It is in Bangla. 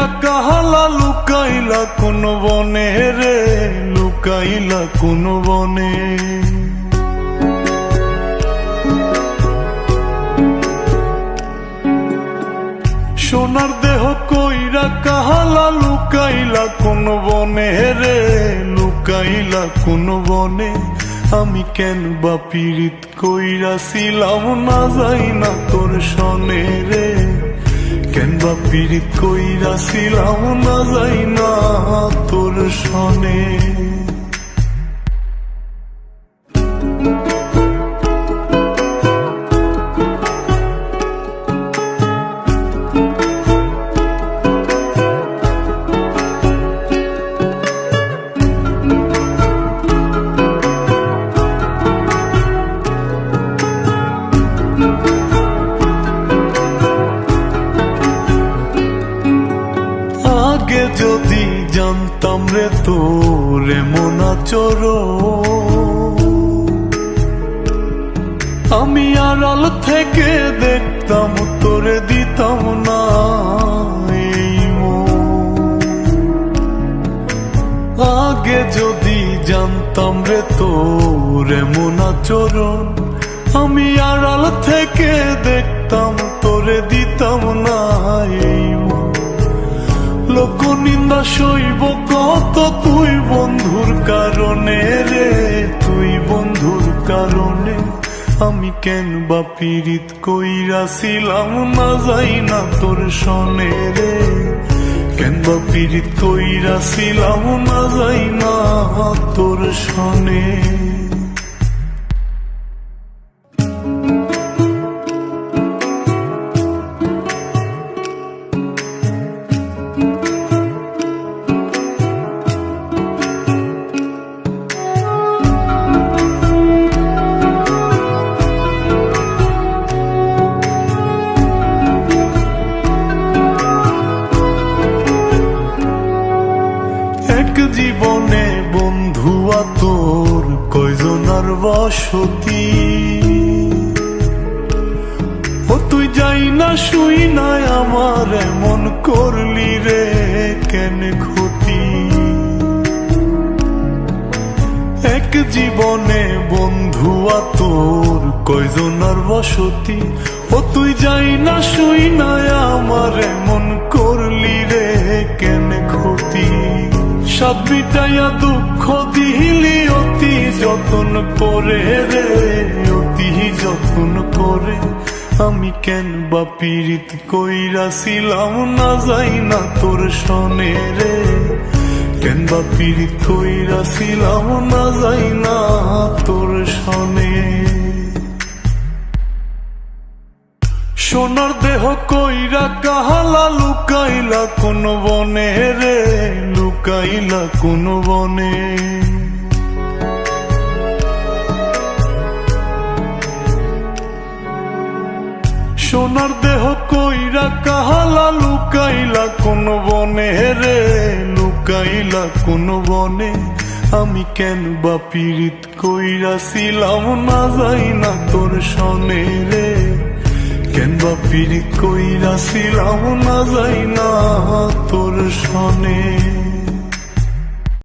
কইরা কাহালা লুকাইলা কোন বনে রে, লুকাইলা কোন বনে। সোনার দেহ কইরা কাহালা লুকাইলা কোন বনে রে, লুকাইলা কোন বনে। আমি কেন বা পীড়িত কইরাছিলাম না যাই না তোর সনে রে, কেন বা পীড়িত কইরাছিলাম না যাই না তোর সনে। আগে যদি জানতাম রে তোর এমন আচরণ, আমি আড়াল থেকে দেখতাম তোরে দিতাম না এই মন। আগে যদি জানতাম রে তোর এমন আচরণ, আমি আড়াল থেকে দেখতাম তোরে দিতাম না এই মন। লোক নিন্দা সইব কত তুই বন্ধুর কারণে রে, তুই বন্ধুর কারণে। আমি কেন বা পীড়িত কইরাছিলাম না যাই না তোর সনে রে, কেন বা পীড়িত কইরাছিলাম না যাই না তোর সনে। এক জীবনে বন্ধুয়া তোর কয়জনার বসতি, ও তুই যাই না শুই না আমার এমন করলি রে কেন ক্ষতি। এক জীবনে বন্ধুয়া তোর কয়জনার বসতি, ও তুই যাই না শুই না আমার এমন করলি রে কেন ক্ষতি। সাত মিটাইয়া দুঃখ দিলি অতি যতন করে রে, অতি যতন করে। আমি কেন বা পীড়িত কইরাছিলাম না যাই না তোর সনে রে, কেন বা পীড়িত কইরাছিলাম না যাই না তোর সনে। সোনার দেহ কইরা কাহালা লুকাইলা কোন বনে রে, লুকাইলা কোন বনে। সোনার দেহ কইরা কাহালা লুকাইলা কোন বনে রে, লুকাইলা কোন বনে। আমি কেন বা পীড়িত কইরাছিলাম না যাই না তোর সনে রে, কেন বা পীড়িত কইরাছিলাম না যাই না তোর সনে।